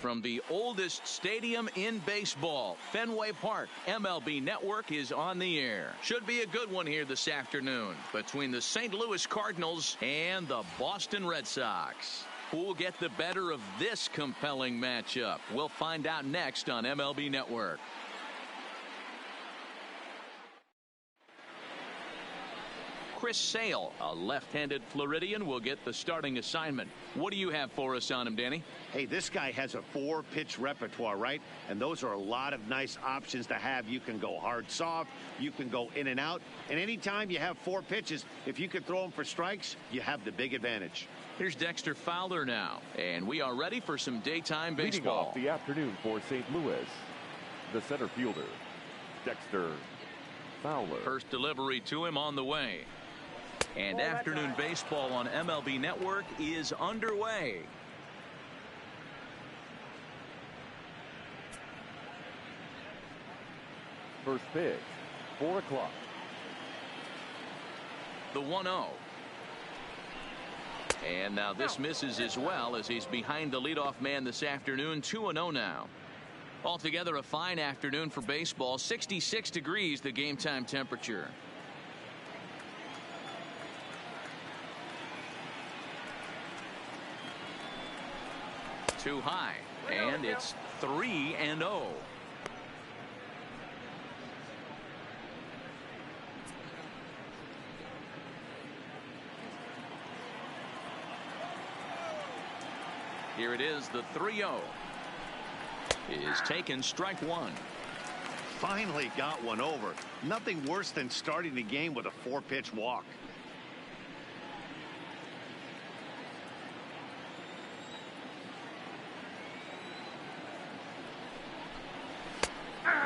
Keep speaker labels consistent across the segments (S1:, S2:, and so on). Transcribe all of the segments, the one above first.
S1: from the oldest stadium in baseball, Fenway Park. MLB Network is on the air. Should be a good one here this afternoon between the St. Louis Cardinals and the Boston Red Sox. Who'll get the better of this compelling matchup? We'll find out next on MLB Network. Chris Sale, a left-handed Floridian, will get the starting assignment. What do you have for us on him, Danny?
S2: Hey, this guy has a 4-pitch repertoire, right? And those are a lot of nice options to have. You can go hard, soft. You can go in and out. And anytime you have 4 pitches, if you can throw them for strikes, you have the big advantage.
S1: Here's Dexter Fowler now, and we are ready for some daytime baseball.
S3: Leading off the afternoon for St. Louis, the center fielder, Dexter Fowler.
S1: First delivery to him on the way. And afternoon baseball on MLB Network is underway.
S3: First pitch, 4 o'clock.
S1: The 1-0. And now this misses as well as he's behind the leadoff man this afternoon. 2-0 now. Altogether a fine afternoon for baseball. 66 degrees the game time temperature. Too high, and it's 3-0. Here it is, the 3-0 is taken, strike one.
S2: Finally got one over. Nothing worse than starting the game with a 4-pitch walk.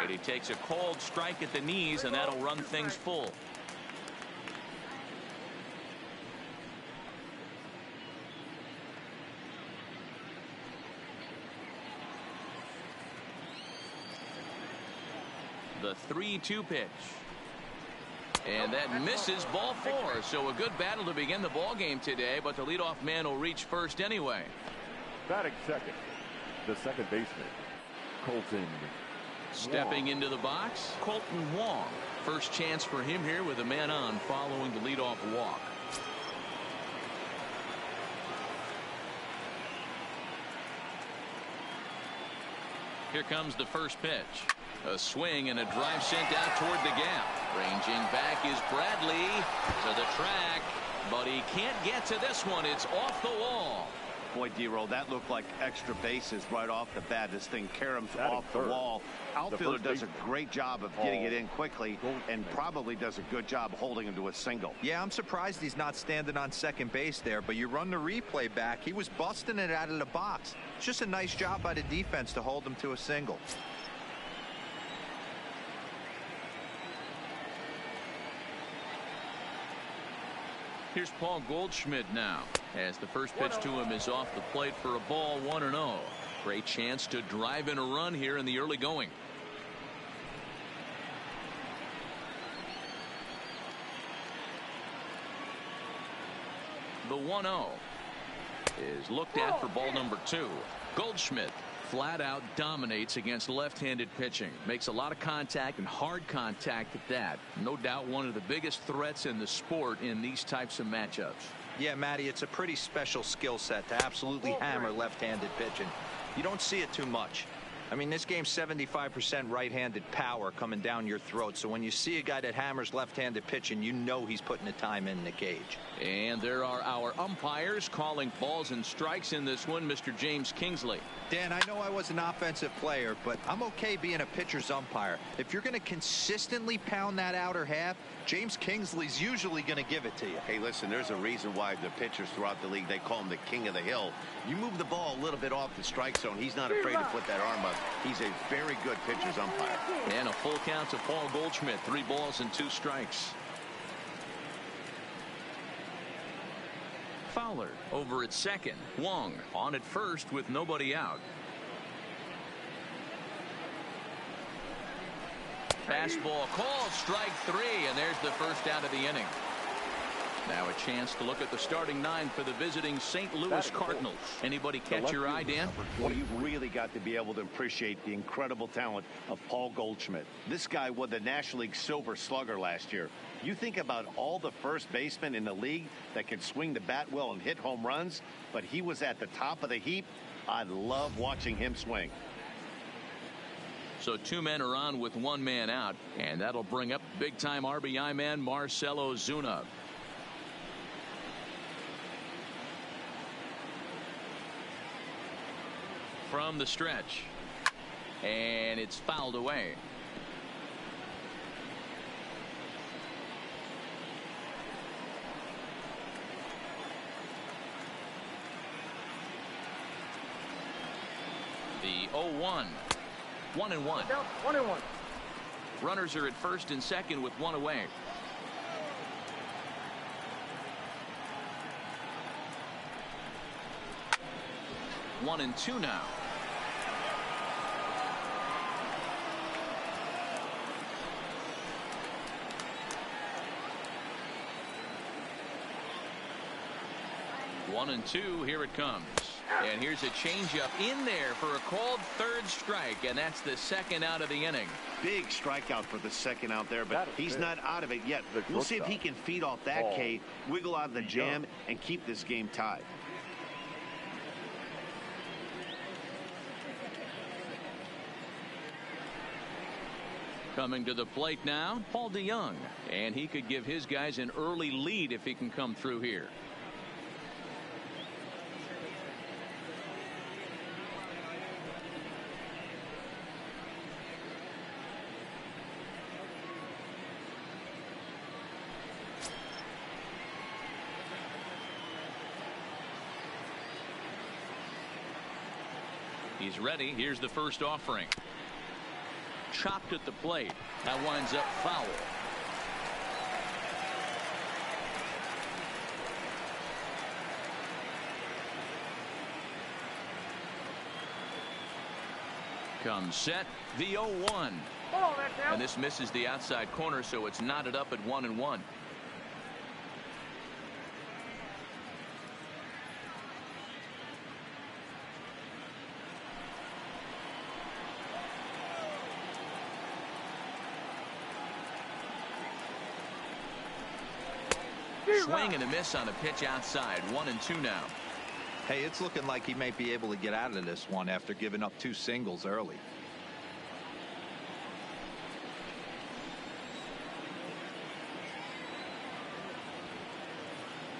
S1: And he takes a cold strike at the knees, and that'll run things full. The 3-2 pitch. And that misses, ball 4. So a good battle to begin the ball game today, but the leadoff man will reach first anyway.
S3: Batting second, the second baseman, Colton
S1: Stepping into the box, Colton Wong. First chance for him here with a man on following the leadoff walk. Here comes the first pitch. A swing and a drive sent out toward the gap. Ranging back is Bradley to the track, but he can't get to this one. It's off the wall.
S2: Boy, D-Roll, that looked like extra bases right off the bat. This thing caroms off the wall. Outfielder does a great job of getting it in quickly and probably does a good job holding him to a single.
S4: Yeah, I'm surprised he's not standing on second base there, but you run the replay back. He was busting it out of the box. It's just a nice job by the defense to hold him to a single.
S1: Here's Paul Goldschmidt now, as the first pitch to him is off the plate for a ball, 1-0. Great chance to drive in a run here in the early going. The 1-0 is looked at for ball number 2. Goldschmidt flat out dominates against left-handed pitching. Makes a lot of contact, and hard contact at that. No doubt one of the biggest threats in the sport in these types of matchups.
S4: Yeah, Matty, it's a pretty special skill set to absolutely hammer left-handed pitching. You don't see it too much. I mean, this game's 75% right-handed power coming down your throat. So when you see a guy that hammers left-handed pitching, you know he's putting the time in the cage.
S1: And there are our umpires calling balls and strikes in this one, Mr. James Kingsley.
S4: Dan, I know I was an offensive player, but I'm okay being a pitcher's umpire. If you're going to consistently pound that outer half, James Kingsley's usually going to give it to you.
S2: Hey, listen, there's a reason why the pitchers throughout the league, they call him the king of the hill. You move the ball a little bit off the strike zone, he's not afraid to put that arm up. He's a very good pitcher's umpire.
S1: And a full count to Paul Goldschmidt. 3 balls and 2 strikes. Fowler over at second. Wong on at first with nobody out. Fastball called, strike 3, and there's the first out of the inning. Now a chance to look at the starting 9 for the visiting St. Louis Cardinals. Anybody catch your eye, Dan?
S2: Well, you've really got to be able to appreciate the incredible talent of Paul Goldschmidt. This guy won the National League Silver Slugger last year. You think about all the first basemen in the league that can swing the bat well and hit home runs, but he was at the top of the heap. I love watching him swing.
S1: So 2 men are on with 1 man out, and that'll bring up big-time RBI man Marcell Ozuna. From the stretch, and it's fouled away. The 0-1. 1-1.
S5: 1-1.
S1: Runners are at first and second with 1 away. One and 2 now. One and 2. Here it comes. And here's a changeup in there for a called 3rd strike, and that's the 2nd out of the inning.
S2: Big strikeout for the 2nd out there, but he's not out of it yet. We'll see if he can feed off that K, wiggle out of the jam, and keep this game tied.
S1: Coming to the plate now, Paul DeYoung, and he could give his guys an early lead if he can come through here. He's ready. Here's the first offering. Chopped at the plate. That winds up foul. Comes set. The 0-1. And this misses the outside corner, so it's knotted up at 1-1. Swing and a miss on a pitch outside. 1-2 now.
S4: Hey, it's looking like he may be able to get out of this one after giving up 2 singles early.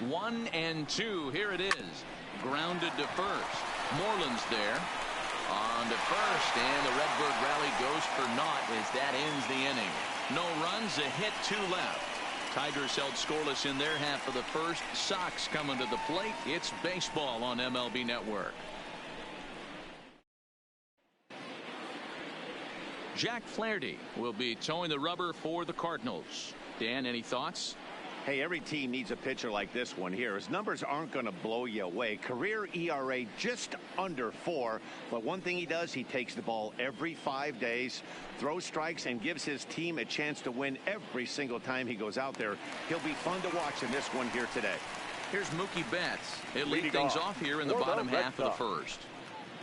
S1: One and 2. Here it is. Grounded to first. Moreland's there. On to first, and the Redbird rally goes for naught as that ends the inning. No runs, a hit, 2 left. Tigers held scoreless in their half of the first. Sox coming to the plate. It's baseball on MLB Network. Jack Flaherty will be towing the rubber for the Cardinals. Dan, any thoughts?
S2: Hey, every team needs a pitcher like this one here. His numbers aren't going to blow you away. Career ERA just under 4. But one thing he does, he takes the ball every 5 days, throws strikes, and gives his team a chance to win every single time he goes out there. He'll be fun to watch in this one here today.
S1: Here's Mookie Betts. He'll lead things off here in the bottom half of the first.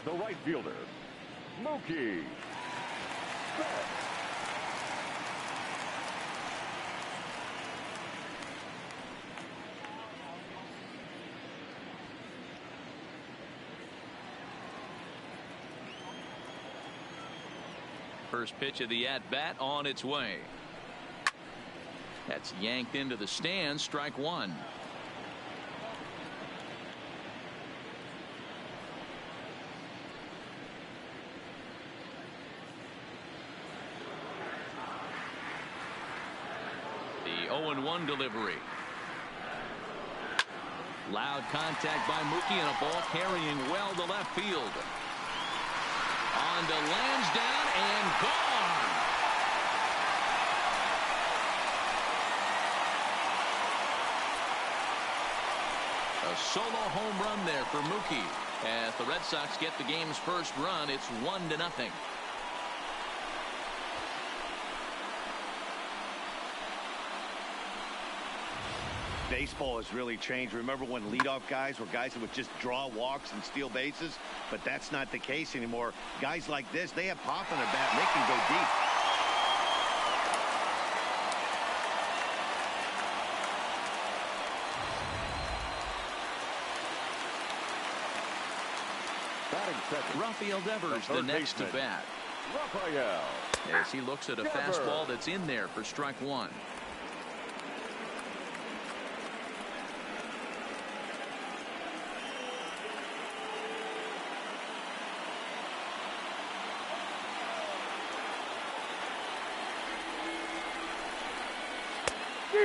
S3: The right fielder, Mookie Betts.
S1: First pitch of the at-bat on its way. That's yanked into the stands. Strike 1. The 0-1 delivery. Loud contact by Mookie and a ball carrying well to left field. On to Lansdowne and gone. A solo home run there for Mookie. As the Red Sox get the game's first run, it's 1-0.
S2: Baseball has really changed. Remember when leadoff guys were guys that would just draw walks and steal bases? But that's not the case anymore. Guys like this, they have pop in their bat and they can go deep.
S1: Rafael Devers, the next to bat.
S3: Rafael.
S1: As he looks at a fastball that's in there for strike one.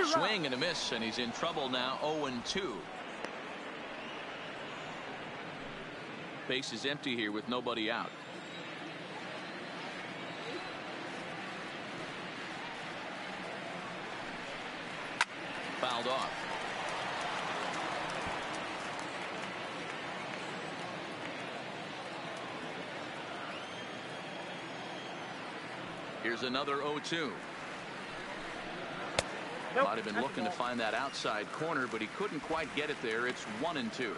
S1: Swing and a miss, and he's in trouble now. 0-2. Base is empty here with nobody out. Fouled off. Here's another 0-2. Might have been looking to find that outside corner, but he couldn't quite get it there. It's 1-2.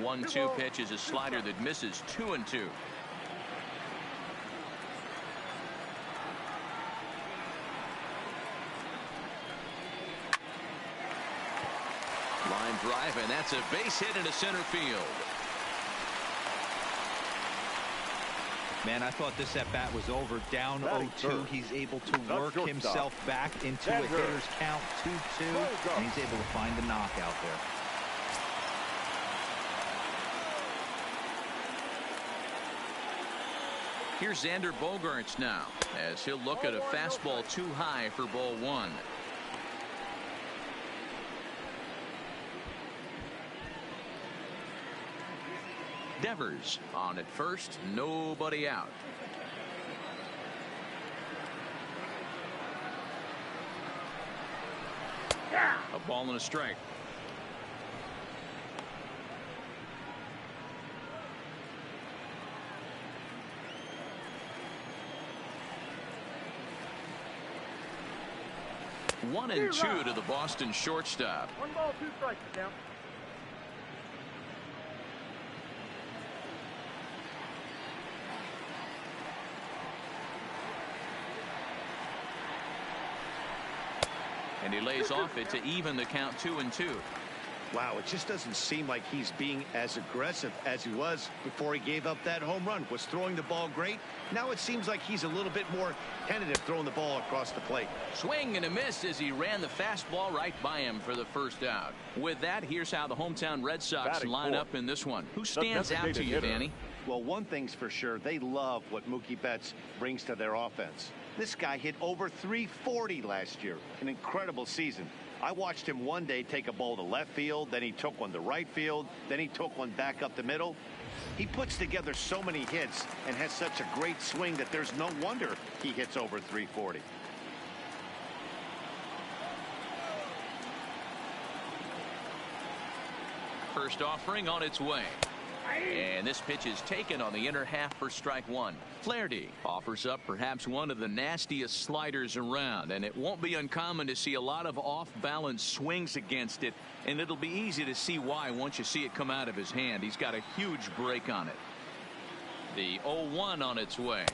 S1: One-two pitch is a slider that misses. 2-2. Line drive, and that's a base hit into center field.
S4: Man, I thought this at bat was over. Down 0-2. He's able to work himself back into a hitter's count. 2-2, and he's able to find the knockout there.
S1: Here's Xander Bogaerts now, as he'll look at a fastball too high for ball one. Devers on at first, nobody out. A ball and a strike. One and two to the Boston shortstop.
S5: 1 ball, 2 strikes down.
S1: And he lays off it to even the count. 2-2.
S2: Wow, it just doesn't seem like he's being as aggressive as he was before he gave up that home run. Was throwing the ball great. Now it seems like he's a little bit more tentative throwing the ball across the plate.
S1: Swing and a miss as he ran the fastball right by him for the first out. With that, here's how the hometown Red Sox line up in this one. Who stands out to you, Danny?
S2: Well, one thing's for sure. They love what Mookie Betts brings to their offense. This guy hit over 340 last year. An incredible season. I watched him one day take a ball to left field, then he took one to right field, then he took one back up the middle. He puts together so many hits and has such a great swing that there's no wonder he hits over 340.
S1: First offering on its way. And this pitch is taken on the inner half for strike one. Flaherty offers up perhaps one of the nastiest sliders around, and it won't be uncommon to see a lot of off-balance swings against it, and it'll be easy to see why once you see it come out of his hand. He's got a huge break on it. The 0-1 on its way.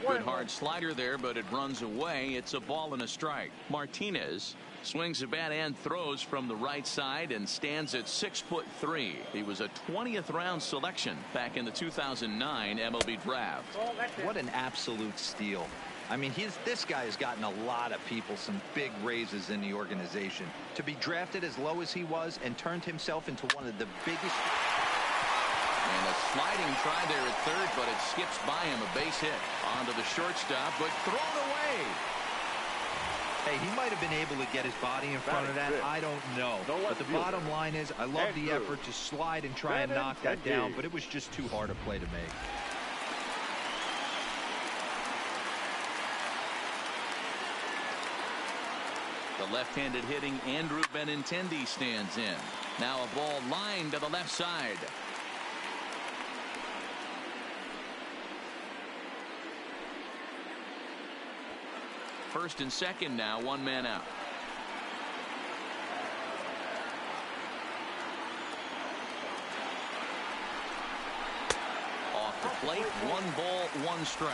S1: Good hard slider there, but it runs away. It's a ball and a strike. Martinez swings the bat and throws from the right side and stands at 6'3". He was a 20th round selection back in the 2009 MLB draft.
S4: What an absolute steal. I mean, this guy has gotten a lot of people some big raises in the organization. To be drafted as low as he was and turned himself into one of the biggest.
S1: And a sliding try there at third, but it skips by him. A base hit onto the shortstop, but thrown away.
S4: Hey, he might have been able to get his body in front of that. I don't know. But the bottom line is, I love the effort to slide and try and knock that down, but it was just too hard a play to make.
S1: The left-handed hitting Andrew Benintendi stands in. Now a ball lined to the left side. First and second now, one man out. Off the plate, 1 ball, 1 strike.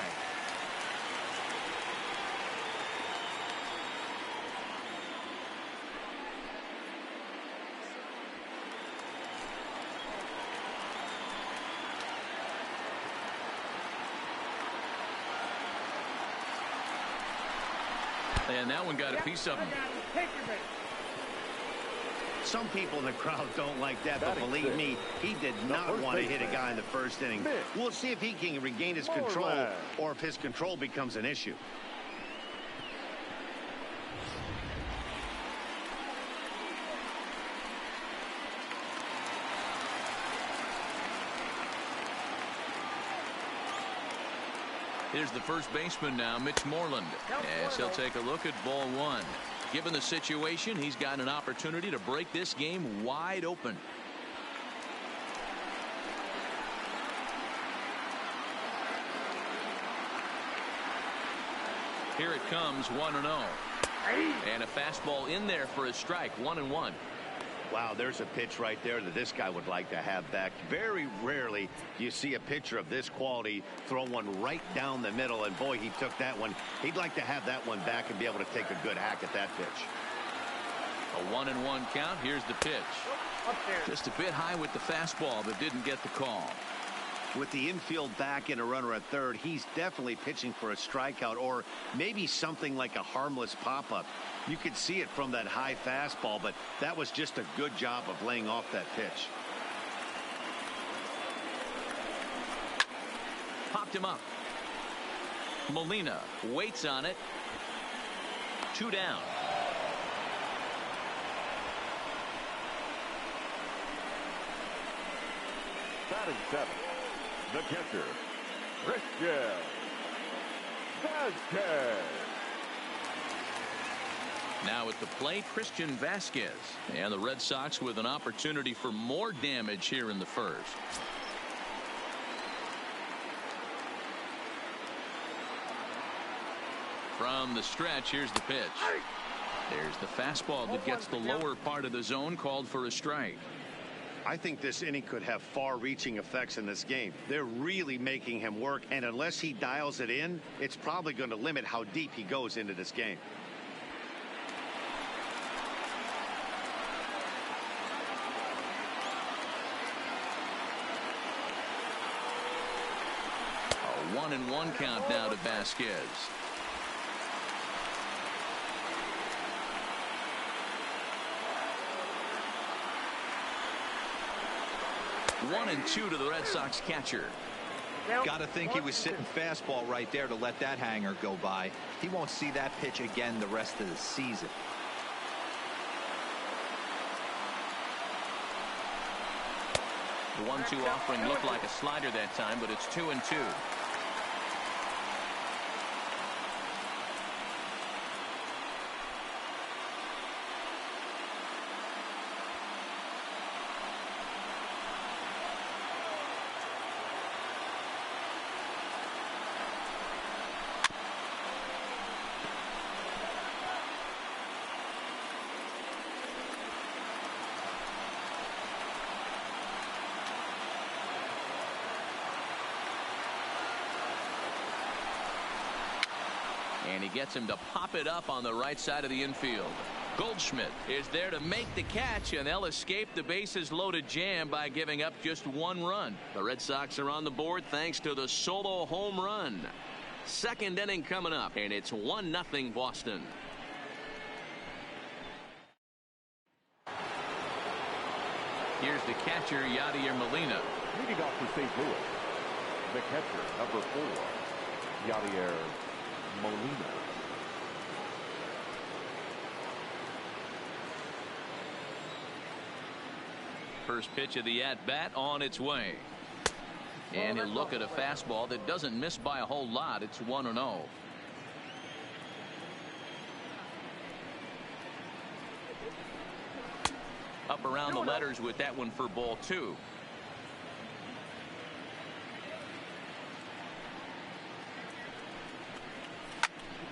S1: And that one got a piece of him.
S2: Some people in the crowd don't like that, but believe me, he did not want to hit a guy in the first inning. We'll see if he can regain his control or if his control becomes an issue.
S1: Here's the first baseman now, Mitch Moreland, as he'll take a look at ball 1. Given the situation, he's got an opportunity to break this game wide open. Here it comes, 1-0. And a fastball in there for a strike, 1-1.
S2: Wow, there's a pitch right there that this guy would like to have back. Very rarely do you see a pitcher of this quality throw one right down the middle, and boy, he took that one. He'd like to have that one back and be able to take a good hack at that pitch.
S1: A 1-1 count. Here's the pitch. Just a bit high with the fastball, but didn't get the call.
S2: With the infield back and a runner at third, he's definitely pitching for a strikeout or maybe something like a harmless pop-up. You could see it from that high fastball, but that was just a good job of laying off that pitch.
S1: Popped him up. Molina waits on it. 2 down.
S3: Batting 7th, the catcher, Christian Vasquez.
S1: Now at the plate, Christian Vasquez. And the Red Sox with an opportunity for more damage here in the first. From the stretch, here's the pitch. There's the fastball that gets the lower part of the zone, called for a strike.
S2: I think this inning could have far-reaching effects in this game. They're really making him work, and unless he dials it in, it's probably going to limit how deep he goes into this game.
S1: A 1-1 count now to Vasquez. 1-2 to the Red Sox catcher.
S4: Got to think he was sitting fastball right there to let that hanger go by. He won't see that pitch again the rest of the season.
S1: The 1-2 offering looked like a slider that time, but it's 2-2. And he gets him to pop it up on the right side of the infield. Goldschmidt is there to make the catch, and they'll escape the bases loaded jam by giving up just 1 run. The Red Sox are on the board thanks to the solo home run. Second inning coming up, and it's 1-0 Boston. Here's the catcher, Yadier Molina.
S3: Leading off for St. Louis, the catcher, number 4, Yadier Molina.
S1: First pitch of the at-bat on its way. And he'll look at a fastball that doesn't miss by a whole lot. It's 1-0. Up around the letters with that one for ball 2.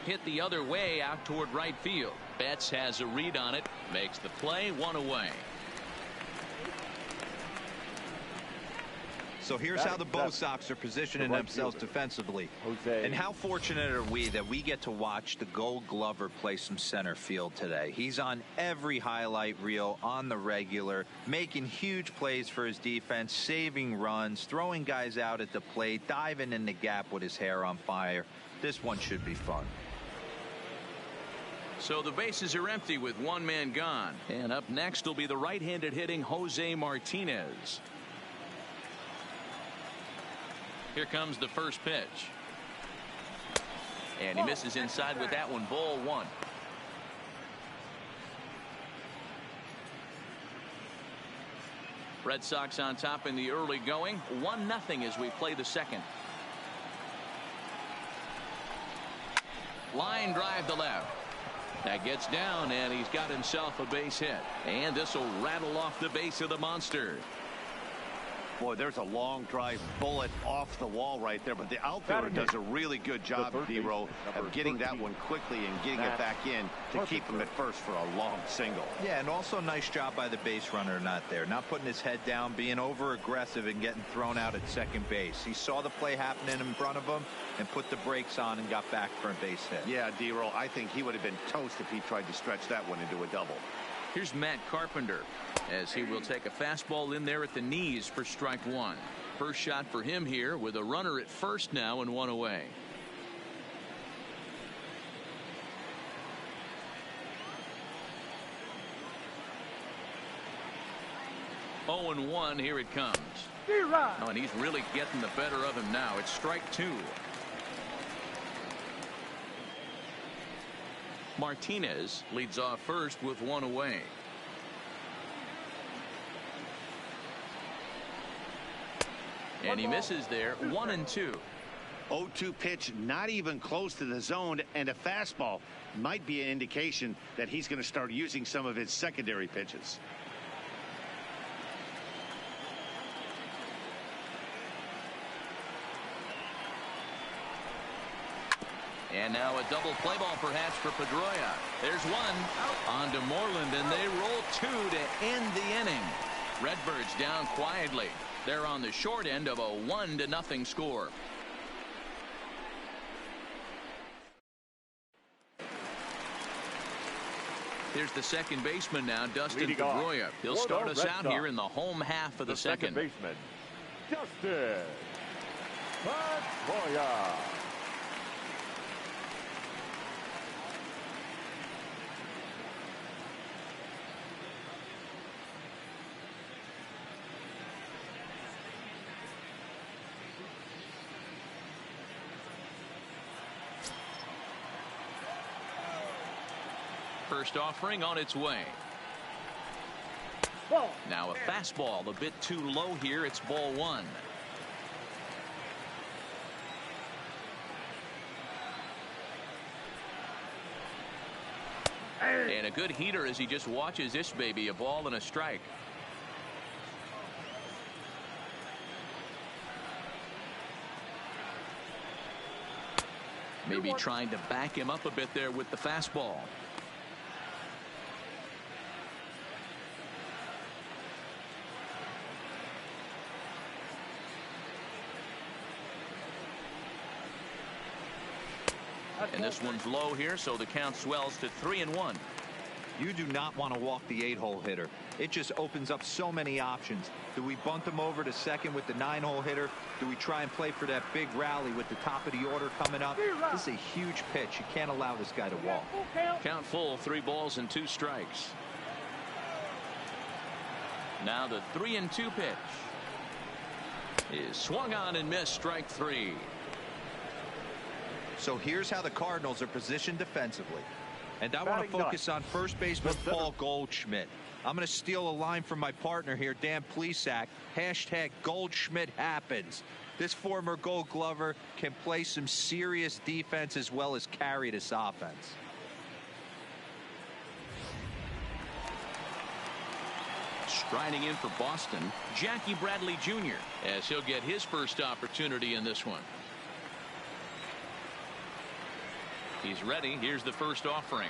S1: Hit the other way out toward right field. Betts has a read on it. Makes the play, 1 away.
S4: So here's how the Bo Sox are positioning themselves defensively. And how fortunate are we that we get to watch the Gold Glover play some center field today. He's on every highlight reel on the regular, making huge plays for his defense, saving runs, throwing guys out at the plate, diving in the gap with his hair on fire. This one should be fun.
S1: So the bases are empty with 1 man gone. And up next will be the right-handed hitting Jose Martinez. Here comes the first pitch. And he misses inside with that one. Ball 1. Red Sox on top in the early going. 1-0 as we play the second. Line drive to left. That gets down, and he's got himself a base hit. And this will rattle off the base of the monster.
S2: Boy, there's a long drive bullet off the wall right there, but the outfielder does a really good job, D-Row, of getting that one quickly and getting it back in to keep him at first for a long single.
S4: Yeah, and also nice job by the base runner not there, not putting his head down, being over aggressive and getting thrown out at second base. He saw the play happening in front of him and put the brakes on and got back for a base hit.
S2: Yeah, D-Row, I think he would have been toast if he tried to stretch that one into a double.
S1: Here's Matt Carpenter as he will take a fastball in there at the knees for strike 1. First shot for him here with a runner at first now and 1 away. Oh, and 1. Here it comes. Oh, and he's really getting the better of him now. It's strike 2. Martinez leads off first with 1 away. And he misses there. 1-2.
S2: 0-2 pitch, not even close to the zone, and a fastball might be an indication that he's going to start using some of his secondary pitches.
S1: And now a double play ball perhaps for Pedroia. There's 1 on to Moreland, and they roll 2 to end the inning. Redbirds down quietly. They're on the short end of a 1-0 score. Here's the second baseman now, Dustin Pedroia. He'll start us out here in the home half of the second.
S3: Baseman, Dustin Pedroia.
S1: First offering on its way. Now a fastball a bit too low here. It's ball 1. And a good heater as he just watches this baby, a ball and a strike. Maybe trying to back him up a bit there with the fastball. And this one's low here, so the count swells to 3-1.
S4: You do not want to walk the 8-hole hitter. It just opens up so many options. Do we bunt him over to second with the 9-hole hitter? Do we try and play for that big rally with the top of the order coming up? This is a huge pitch. You can't allow this guy to walk.
S1: Count full, 3 balls and 2 strikes. Now the 3-2 pitch is swung on and missed, strike 3.
S4: So here's how the Cardinals are positioned defensively. And I want to focus on first baseman Paul Goldschmidt. I'm going to steal a line from my partner here, Dan Plesac. Hashtag Goldschmidt happens. This former Gold Glover can play some serious defense as well as carry this offense.
S1: Striding in for Boston, Jackie Bradley Jr., as he'll get his first opportunity in this one. He's ready. Here's the first offering.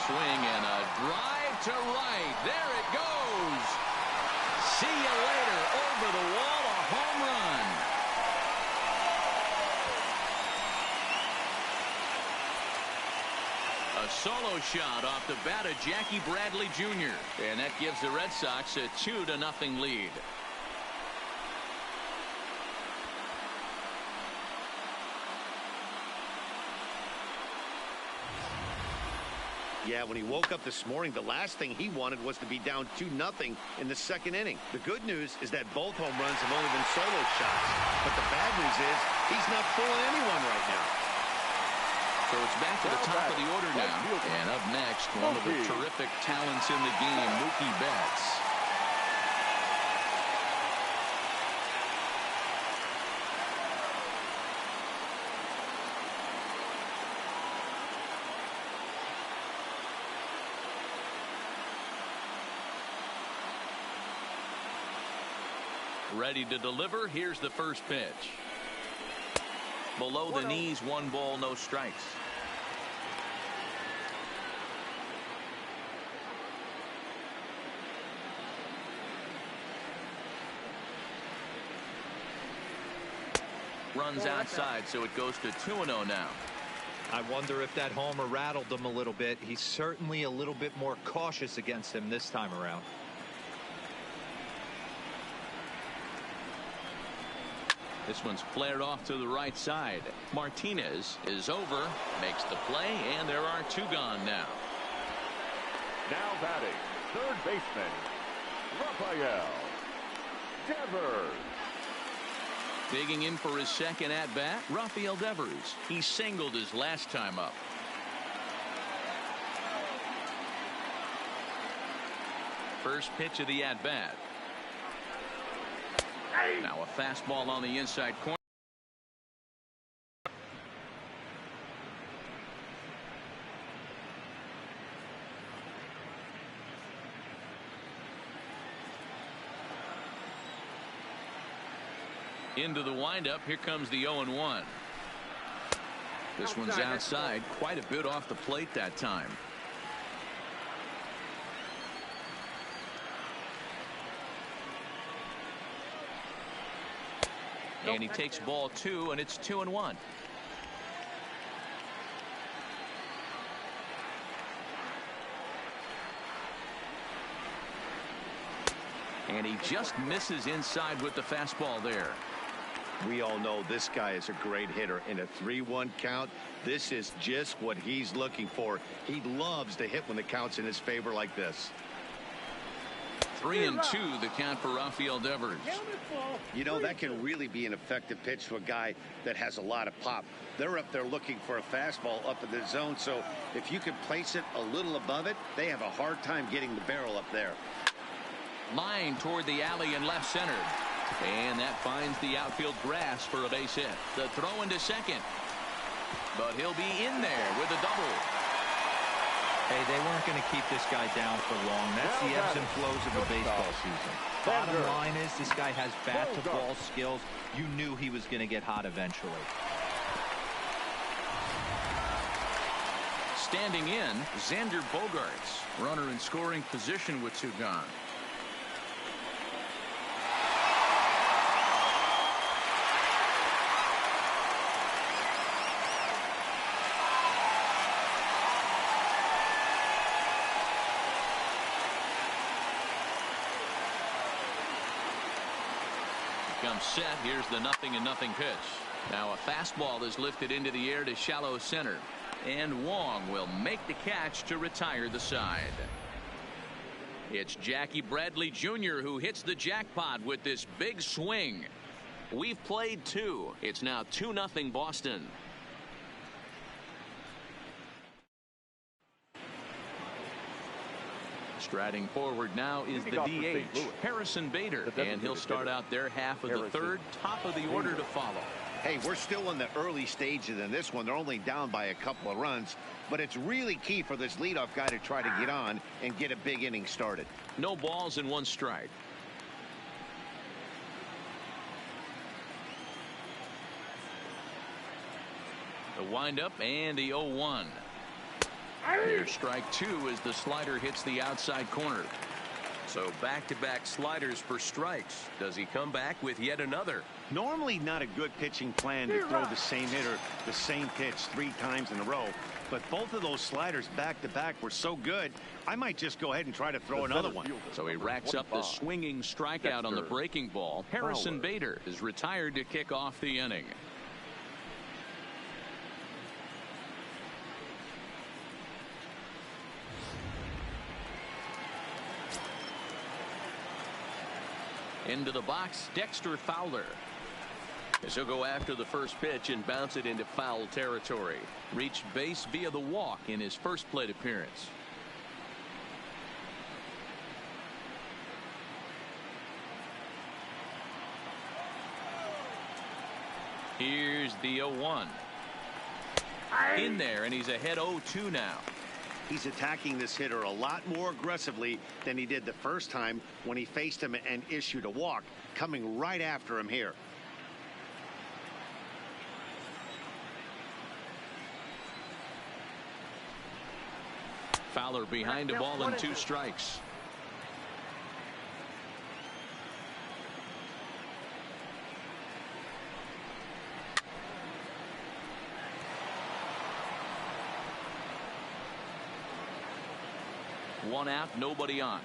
S1: Swing and a drive to right. There it goes. See you later. Over the wall, a home run. A solo shot off the bat of Jackie Bradley Jr. And that gives the Red Sox a 2-0 lead.
S2: Yeah, when he woke up this morning, the last thing he wanted was to be down 2-0 in the second inning. The good news is that both home runs have only been solo shots. But the bad news is he's not fooling anyone right now.
S1: So it's back to the top of the order now. And up next, one of the terrific talents in the game, Mookie Betts. Ready to deliver. Here's the first pitch. Below the knees, 1 ball, no strikes. Runs outside, so it goes to 2-0 now.
S4: I wonder if that homer rattled him a little bit. He's certainly a little bit more cautious against him this time around.
S1: This one's flared off to the right side. Martinez is over, makes the play, and there are 2 gone now.
S3: Now batting, third baseman, Rafael Devers.
S1: Digging in for his second at-bat, Rafael Devers. He singled his last time up. First pitch of the at-bat. Now a fastball on the inside corner. Into the windup. Here comes the 0-1. This one's outside, quite a bit off the plate that time. And he takes ball 2, and it's 2-1. And he just misses inside with the fastball there.
S2: We all know this guy is a great hitter. In a 3-1 count, this is just what he's looking for. He loves to hit when the count's in his favor like this.
S1: 3-2 the count for Rafael Devers.
S2: You know, that can really be an effective pitch to a guy that has a lot of pop. They're up there looking for a fastball up in the zone, so if you can place it a little above it, they have a hard time getting the barrel up there.
S1: Line toward the alley in left center. And that finds the outfield grass for a base hit. The throw into second. But he'll be in there with a double.
S4: Hey, they weren't going to keep this guy down for long. That's the ebbs and flows of a baseball season. Bottom line is this guy has bat-to-ball skills. You knew he was going to get hot eventually.
S1: Standing in, Xander Bogaerts. Runner in scoring position with 2 gone. Comes set. Here's the 0-0 pitch. Now a fastball is lifted into the air to shallow center. And Wong will make the catch to retire the side. It's Jackie Bradley Jr. who hits the jackpot with this big swing. We've played 2. It's now 2-0 Boston. Striding forward now is the DH, Harrison Bader, and he'll start out their half of the third, top of the order to follow.
S2: Hey, we're still in the early stages in this one. They're only down by a couple of runs, but it's really key for this leadoff guy to try to get on and get a big inning started.
S1: No balls and 1 strike. The windup and the 0-1. Here's strike 2 as the slider hits the outside corner.
S5: So back-to-back sliders for strikes. Does he come back with yet another?
S2: Normally not a good pitching plan to throw the same hitter the same pitch 3 times in a row, but both of those sliders back-to-back were so good, I might just go ahead and try to throw another one.
S1: So he racks up the swinging strikeout on the breaking ball. Harrison Bader is retired to kick off the inning. Into the box, Dexter Fowler. As he'll go after the first pitch and bounce it into foul territory. Reached base via the walk in his first plate appearance. Here's the 0-1. In there, and he's ahead 0-2 now.
S2: He's attacking this hitter a lot more aggressively than he did the first time when he faced him and issued a walk, coming right after him here.
S1: Fowler behind a ball and 2 strikes. One out, nobody on.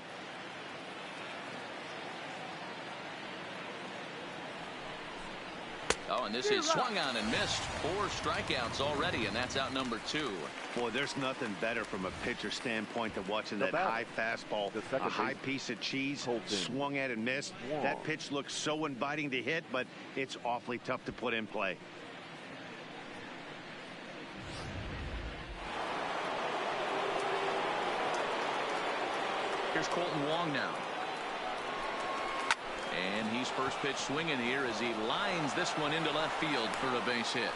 S1: Oh, and this is swung on and missed. 4 strikeouts already, and that's out number 2.
S2: Boy, there's nothing better from a pitcher standpoint than watching that high fastball, a high piece of cheese, swung at and missed. That pitch looks so inviting to hit, but it's awfully tough to put in play.
S1: Here's Colton Wong now. And he's first pitch swinging here as he lines this one into left field for a base hit.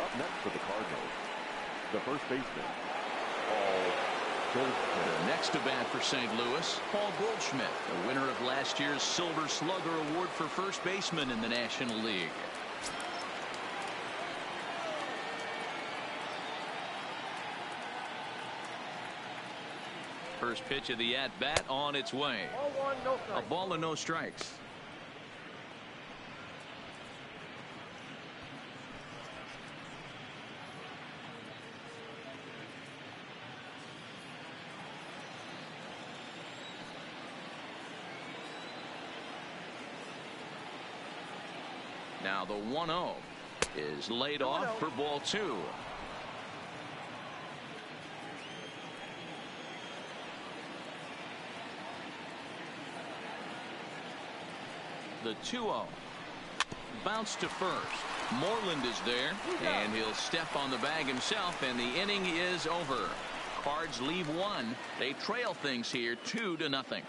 S3: Up next for the Cardinals, the first baseman, Paul Goldschmidt.
S1: The next to bat for St. Louis, Paul Goldschmidt, the winner of last year's Silver Slugger Award for first baseman in the National League. First pitch of the at-bat on its way. A ball and no strikes. Now the 1-0 is laid off for ball 2. The 2-0 bounce to first. Moreland is there, and he'll step on the bag himself, and the inning is over. Cards leave 1. They trail things here 2-0.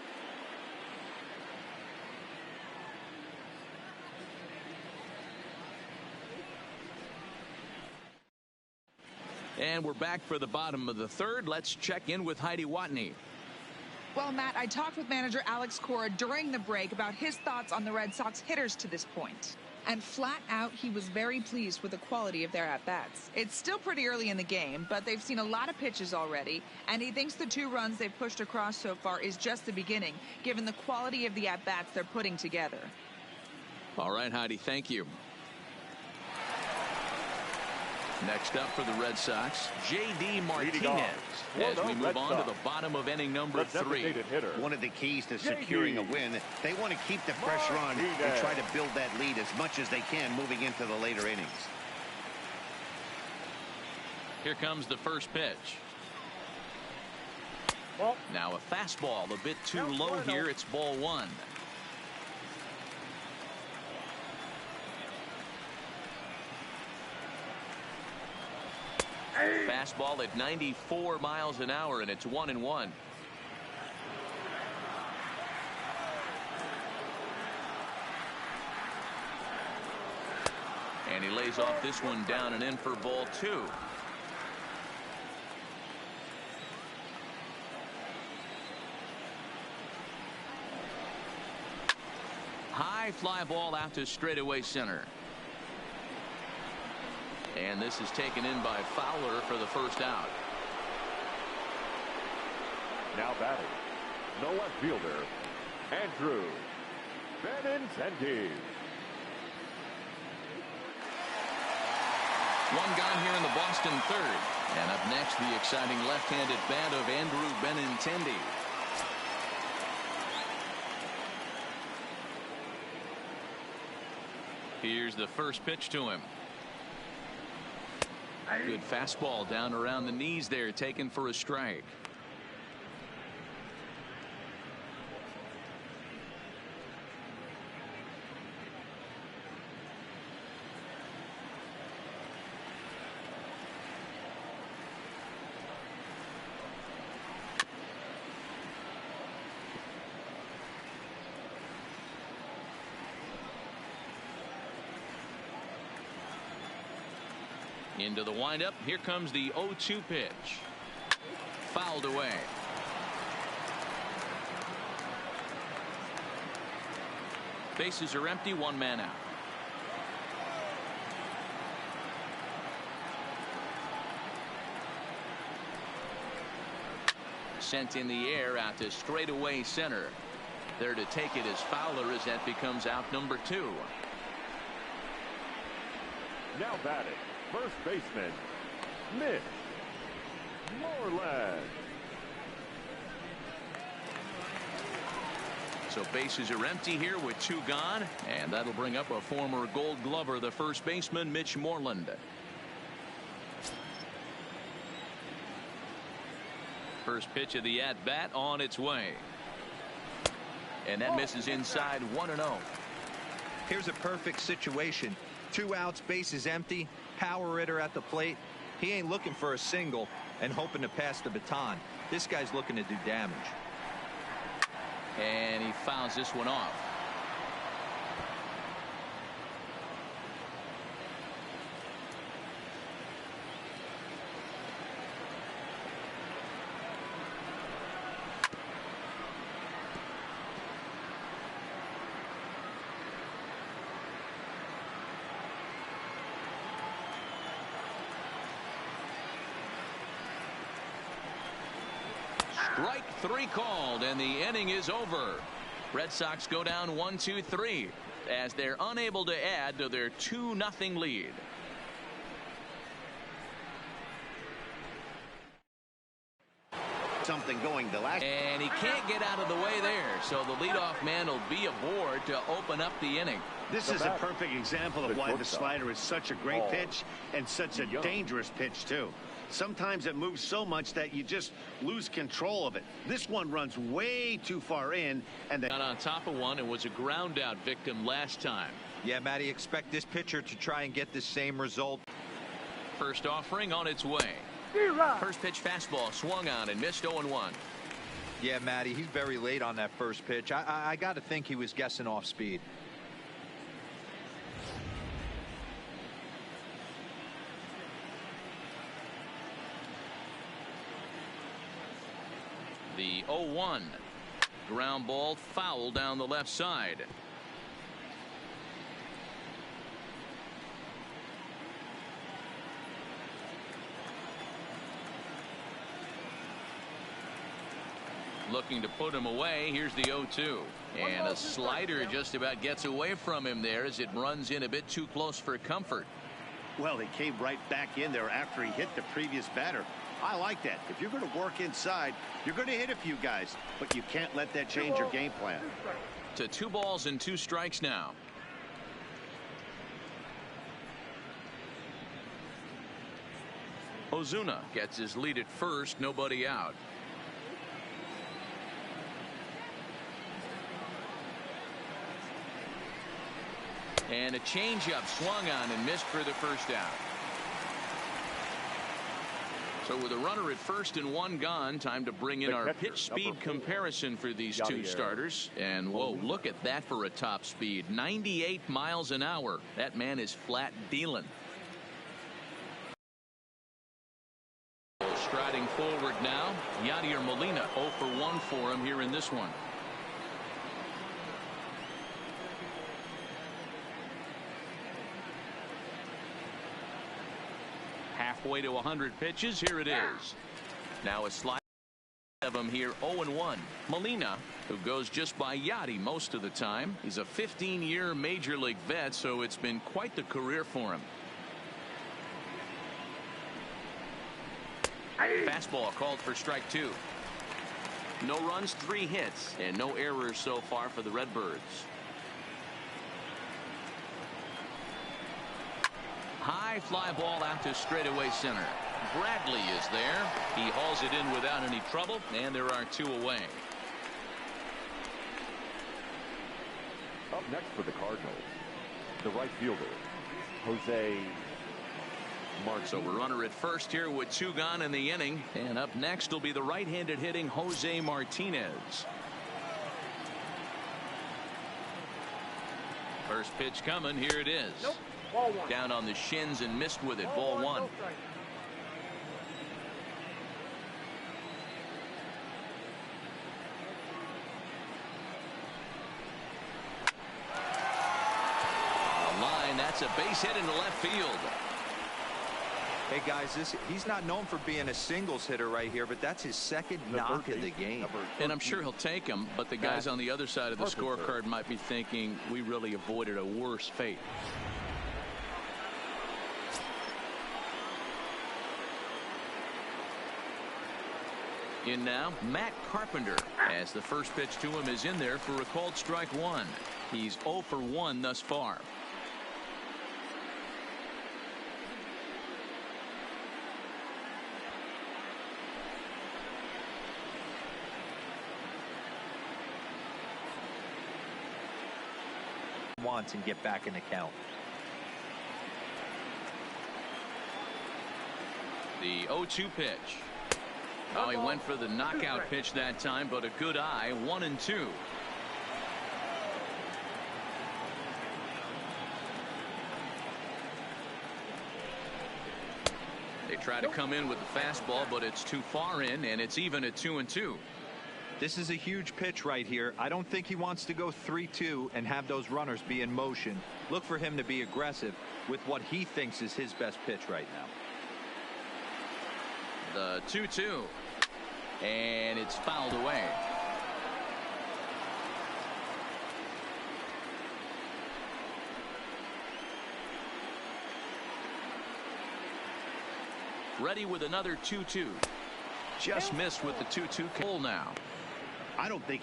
S1: And we're back for the bottom of the 3rd. Let's check in with Heidi Watney.
S6: Well, Matt, I talked with manager Alex Cora during the break about his thoughts on the Red Sox hitters to this point. And flat out, he was very pleased with the quality of their at-bats. It's still pretty early in the game, but they've seen a lot of pitches already, and he thinks the 2 runs they've pushed across so far is just the beginning, given the quality of the at-bats they're putting together.
S1: All right, Heidi, thank you. Next up for the Red Sox, J.D. Martinez, as we move on to the bottom of inning number 3.
S2: One of the keys to securing a win, they want to keep the pressure on and try to build that lead as much as they can moving into the later innings.
S1: Here comes the first pitch. Now a fastball a bit too low here. It's ball 1. Fastball at 94 miles an hour, and it's 1-1. And he lays off this one down and in for ball 2. High fly ball out to straightaway center. And this is taken in by Fowler for the first out.
S3: Now batting, the left fielder, Andrew Benintendi.
S1: One gone here in the Boston third. And up next, the exciting left-handed bat of Andrew Benintendi. Here's the first pitch to him. Good fastball down around the knees there, taken for a strike. Into the windup. Here comes the 0-2 pitch. Fouled away. Bases are empty. One man out. Sent in the air out to straightaway center. There to take it is Fowler as that becomes out number 2.
S3: Now batting, first baseman, Mitch Moreland.
S1: So bases are empty here with 2 gone, and that'll bring up a former Gold Glover, the first baseman, Mitch Moreland. First pitch of the at-bat on its way. And that misses inside 1-0.
S4: Here's a perfect situation. 2 outs, bases empty, power hitter at the plate. He ain't looking for a single and hoping to pass the baton. This guy's looking to do damage.
S1: And he fouls this one off. Strike 3 called, and the inning is over. Red Sox go down 1-2-3 as they're unable to add to their 2-0 lead.
S2: Something going the last.
S1: And he can't get out of the way there, so the leadoff man will be aboard to open up the inning.
S2: This is a perfect example of why the slider is such a great pitch and such a dangerous pitch, too. Sometimes it moves so much that you just lose control of it. This one runs way too far in, and
S1: got on top of one and was a ground out victim last time.
S4: Yeah, Matty, expect this pitcher to try and get the same result.
S1: First offering on its way. First pitch fastball swung on and missed 0-1.
S4: Yeah, Matty, he's very late on that first pitch. I got to think he was guessing off speed.
S1: The 0-1 ground ball foul down the left side. Looking to put him away. Here's the 0-2, and a slider just about gets away from him there as it runs in a bit too close for comfort.
S2: well, he came right back in there after he hit the previous batter. I like that. If you're going to work inside, you're going to hit a few guys, but you can't let that change your game plan.
S1: To 2 balls and 2 strikes now. Ozuna gets his lead at first, nobody out. And a changeup swung on and missed for the first out. So with a runner at first and one gone, time to bring in our pitch speed comparison for these two starters. And whoa, look at that for a top speed. 98 miles an hour. That man is flat dealing. Striding forward now, Yadier Molina 0 for 1 for him here in this one. Halfway to 100 pitches. Here it is. Now a slide of him here. 0-1. Molina, who goes just by Yachty most of the time. He's a 15-year major league vet, so it's been quite the career for him. Fastball called for strike 2. No runs, 3 hits, and no errors so far for the Redbirds. High fly ball out to straightaway center. Bradley is there. He hauls it in without any trouble, and there are 2 away.
S3: Up next for the Cardinals, the right fielder, Jose Martinez.
S1: So we're runner at first here with 2 gone in the inning. And up next will be the right-handed hitting Jose Martinez. First pitch coming. Here it is.
S7: Nope. Ball 1.
S1: Down on the shins and missed with it. Ball 1. A line. That's a base hit into left field.
S4: Hey guys, he's not known for being a singles hitter right here, but that's his second knock of the game.
S1: And I'm sure he'll take him, but the guys on the other side of the scorecard might be thinking we really avoided a worse fate. In now, Matt Carpenter, as the first pitch to him is in there for a called strike 1. He's 0 for 1 thus far.
S4: Once and get back in the count.
S1: The 0-2 pitch. Oh, he went for the knockout pitch that time, but a good eye. 1-2. They try to come in with the fastball, but it's too far in, and it's even at 2-2.
S4: This is a huge pitch right here. I don't think he wants to go 3-2 and have those runners be in motion. Look for him to be aggressive with what he thinks is his best pitch right now.
S1: The 2-2, and it's fouled away. Ready with another 2-2. Just missed with the 2-2 pull now.
S2: I don't think